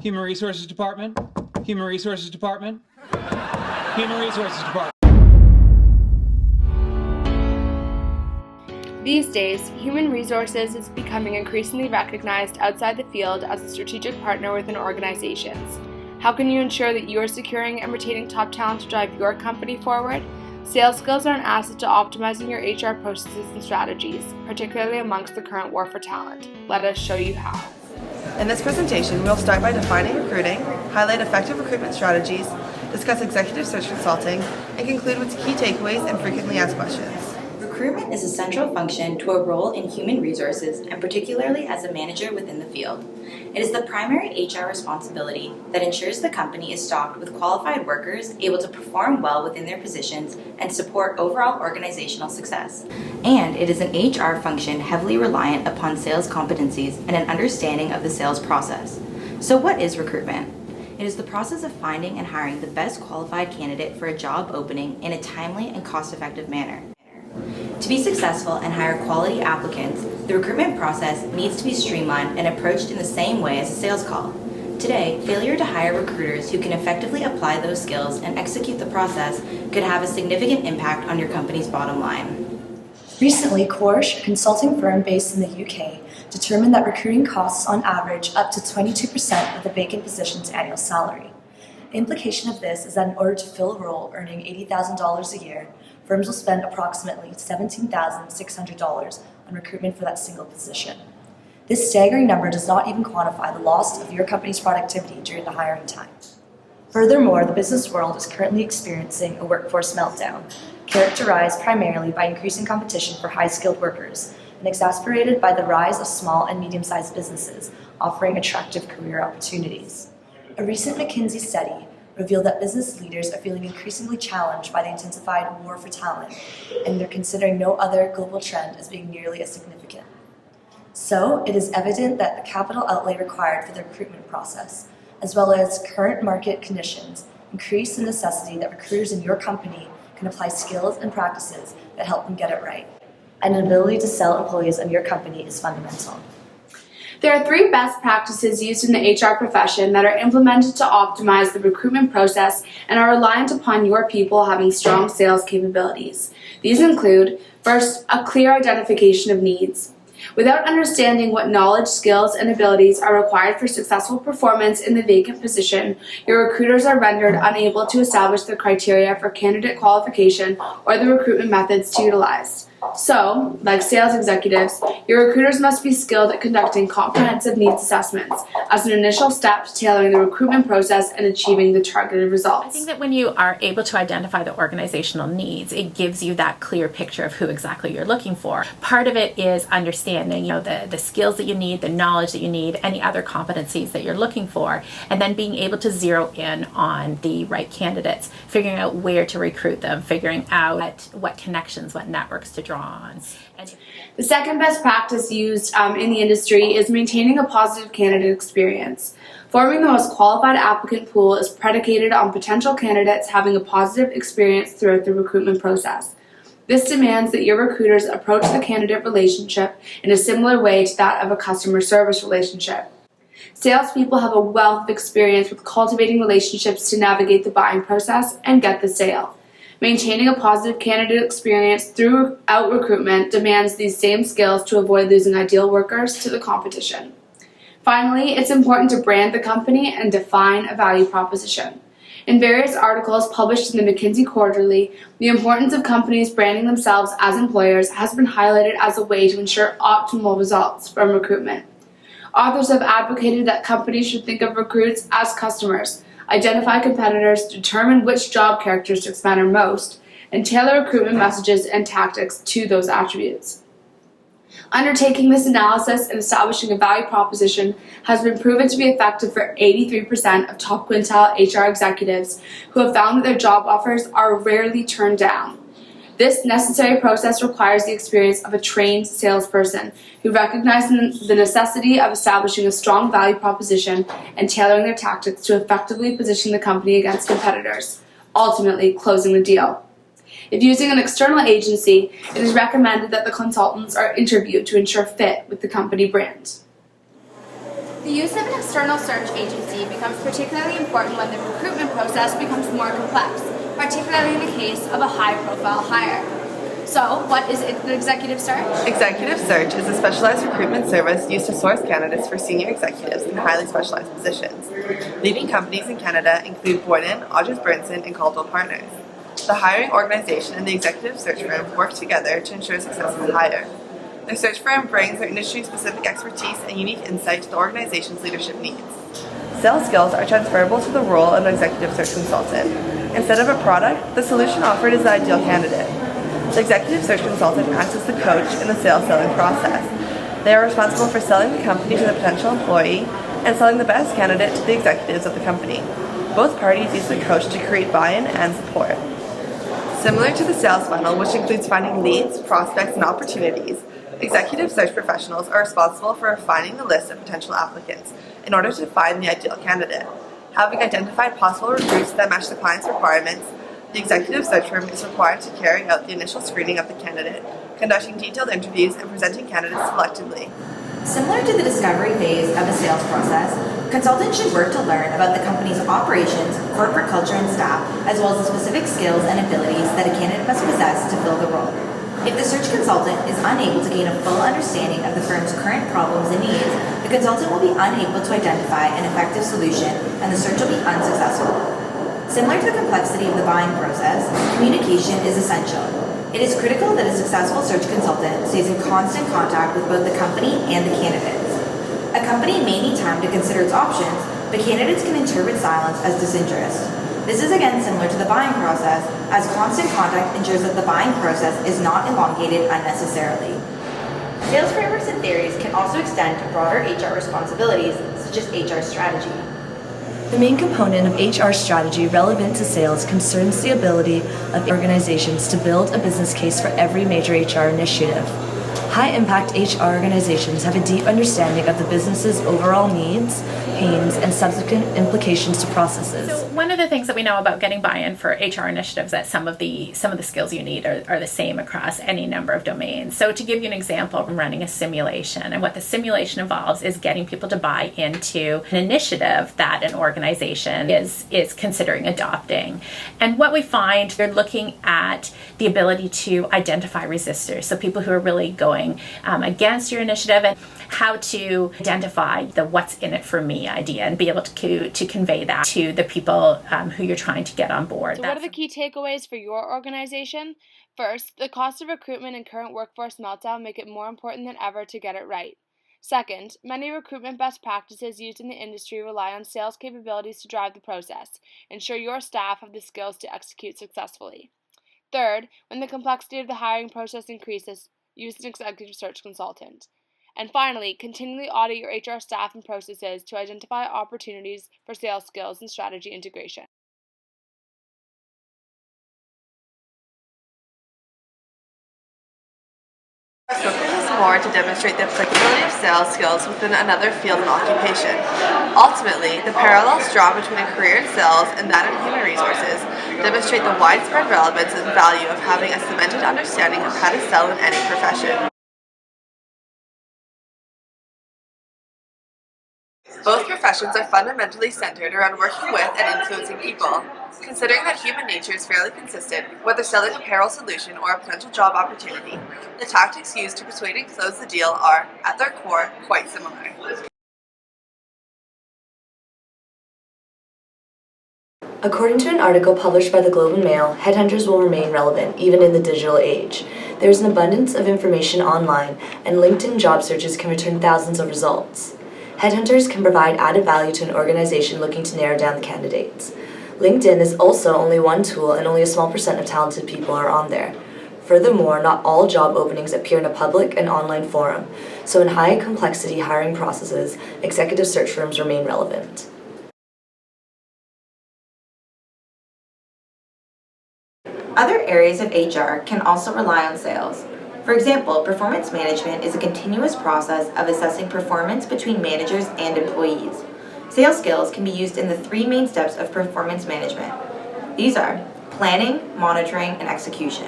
Human Resources Department, Human Resources Department, Human Resources Department. These days, human resources is becoming increasingly recognized outside the field as a strategic partner within organizations. How can you ensure that you are securing and retaining top talent to drive your company forward? Sales skills are an asset to optimizing your HR processes and strategies, particularly amongst the current war for talent. Let us show you how. In this presentation, we'll start by defining recruiting, highlight effective recruitment strategies, discuss executive search consulting, and conclude with key takeaways and frequently asked questions. Recruitment is a central function to a role in human resources, and particularly as a manager within the field. It is the primary HR responsibility that ensures the company is stocked with qualified workers able to perform well within their positions and support overall organizational success. And it is an HR function heavily reliant upon sales competencies and an understanding of the sales process. So what is recruitment? It is the process of finding and hiring the best qualified candidate for a job opening in a timely and cost-effective manner. To be successful and hire quality applicants, the recruitment process needs to be streamlined and approached in the same way as a sales call. Today, failure to hire recruiters who can effectively apply those skills and execute the process could have a significant impact on your company's bottom line. Recently, Korsh, a consulting firm based in the UK, determined that recruiting costs on average up to 22% of the vacant position's annual salary. The implication of this is that in order to fill a role earning $80,000 a year, firms will spend approximately $17,600 on recruitment for that single position. This staggering number does not even quantify the loss of your company's productivity during the hiring time. Furthermore, the business world is currently experiencing a workforce meltdown, characterized primarily by increasing competition for high-skilled workers and exacerbated by the rise of small and medium-sized businesses offering attractive career opportunities. A recent McKinsey study revealed that business leaders are feeling increasingly challenged by the intensified war for talent, and they're considering no other global trend as being nearly as significant. So, it is evident that the capital outlay required for the recruitment process, as well as current market conditions, increase the necessity that recruiters in your company can apply skills and practices that help them get it right. And an ability to sell employees on your company is fundamental. There are 3 best practices used in the HR profession that are implemented to optimize the recruitment process and are reliant upon your people having strong sales capabilities. These include, first, a clear identification of needs. Without understanding what knowledge, skills, and abilities are required for successful performance in the vacant position, your recruiters are rendered unable to establish the criteria for candidate qualification or the recruitment methods to utilize. So, like sales executives, your recruiters must be skilled at conducting comprehensive needs assessments as an initial step to tailoring the recruitment process and achieving the targeted results. I think that when you are able to identify the organizational needs, it gives you that clear picture of who exactly you're looking for. Part of it is understanding, the skills that you need, the knowledge that you need, any other competencies that you're looking for, and then being able to zero in on the right candidates, figuring out where to recruit them, figuring out what connections, what networks to draw on. The second best practice used in the industry is maintaining a positive candidate experience. Forming the most qualified applicant pool is predicated on potential candidates having a positive experience throughout the recruitment process. This demands that your recruiters approach the candidate relationship in a similar way to that of a customer service relationship. Salespeople have a wealth of experience with cultivating relationships to navigate the buying process and get the sale. Maintaining a positive candidate experience throughout recruitment demands these same skills to avoid losing ideal workers to the competition. Finally, it's important to brand the company and define a value proposition. In various articles published in the McKinsey Quarterly, the importance of companies branding themselves as employers has been highlighted as a way to ensure optimal results from recruitment. Authors have advocated that companies should think of recruits as customers, identify competitors, determine which job characteristics matter most, and tailor recruitment messages and tactics to those attributes. Undertaking this analysis and establishing a value proposition has been proven to be effective for 83% of top quintile HR executives who have found that their job offers are rarely turned down. This necessary process requires the experience of a trained salesperson who recognizes the necessity of establishing a strong value proposition and tailoring their tactics to effectively position the company against competitors, ultimately closing the deal. If using an external agency, it is recommended that the consultants are interviewed to ensure fit with the company brand. The use of an external search agency becomes particularly important when the recruitment process becomes more complex, particularly in the case of a high-profile hire. So, what is an executive search? Executive search is a specialized recruitment service used to source candidates for senior executives in highly specialized positions. Leading companies in Canada include Boyden, Odgers Berndsen, and Caldwell Partners. The hiring organization and the executive search firm work together to ensure success of the hire. The search firm brings their industry-specific expertise and unique insight to the organization's leadership needs. Sales skills are transferable to the role of an executive search consultant. Instead of a product, the solution offered is the ideal candidate. The executive search consultant acts as the coach in the sales selling process. They are responsible for selling the company to the potential employee and selling the best candidate to the executives of the company. Both parties use the coach to create buy-in and support. Similar to the sales funnel, which includes finding leads, prospects, and opportunities, executive search professionals are responsible for refining the list of potential applicants in order to find the ideal candidate. Having identified possible recruits that match the client's requirements, the executive search firm is required to carry out the initial screening of the candidate, conducting detailed interviews and presenting candidates selectively. Similar to the discovery phase of a sales process, consultants should work to learn about the company's operations, corporate culture, and staff, as well as the specific skills and abilities that a candidate must possess to fill the role. If the search consultant is unable to gain a full understanding of the firm's current problems and needs, the consultant will be unable to identify an effective solution and the search will be unsuccessful. Similar to the complexity of the buying process, communication is essential. It is critical that a successful search consultant stays in constant contact with both the company and the candidates. A company may need time to consider its options, but candidates can interpret silence as disinterest. This is again similar to the buying process, as constant contact ensures that the buying process is not elongated unnecessarily. Sales frameworks and theories can also extend to broader HR responsibilities, such as HR strategy. The main component of HR strategy relevant to sales concerns the ability of organizations to build a business case for every major HR initiative. High-impact HR organizations have a deep understanding of the business's overall needs, pains, and subsequent implications to processes. So one of the things that we know about getting buy-in for HR initiatives, that some of the skills you need are the same across any number of domains. So to give you an example, I'm running a simulation, and what the simulation involves is getting people to buy into an initiative that an organization is considering adopting. And what we find, they're looking at the ability to identify resistors, so people who are really going against your initiative, and how to identify the what's in it for me idea and be able to convey that to the people who you're trying to get on board. So what are the key takeaways for your organization? First, the cost of recruitment and current workforce meltdown make it more important than ever to get it right. Second, many recruitment best practices used in the industry rely on sales capabilities to drive the process. Ensure your staff have the skills to execute successfully. Third, when the complexity of the hiring process increases, use an executive search consultant. And finally, continually audit your HR staff and processes to identify opportunities for sales skills and strategy integration. Focus more to demonstrate the applicability of sales skills within another field and occupation. Ultimately, the parallels drawn between a career in sales and that in human resources demonstrate the widespread relevance and value of having a cemented understanding of how to sell in any profession. Both professions are fundamentally centered around working with and influencing people. Considering that human nature is fairly consistent, whether selling a payroll solution or a potential job opportunity, the tactics used to persuade and close the deal are, at their core, quite similar. According to an article published by the Globe and Mail, headhunters will remain relevant even in the digital age. There is an abundance of information online, and LinkedIn job searches can return thousands of results. Headhunters can provide added value to an organization looking to narrow down the candidates. LinkedIn is also only one tool, and only a small percent of talented people are on there. Furthermore, not all job openings appear in a public and online forum, so in high-complexity hiring processes, executive search firms remain relevant. Other areas of HR can also rely on sales. For example, performance management is a continuous process of assessing performance between managers and employees. Sales skills can be used in the three main steps of performance management. These are planning, monitoring, and execution.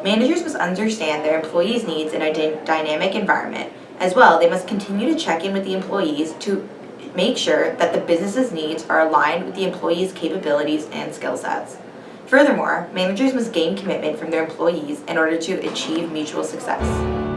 Managers must understand their employees' needs in a dynamic environment. As well, they must continue to check in with the employees to make sure that the business's needs are aligned with the employee's capabilities and skill sets. Furthermore, managers must gain commitment from their employees in order to achieve mutual success.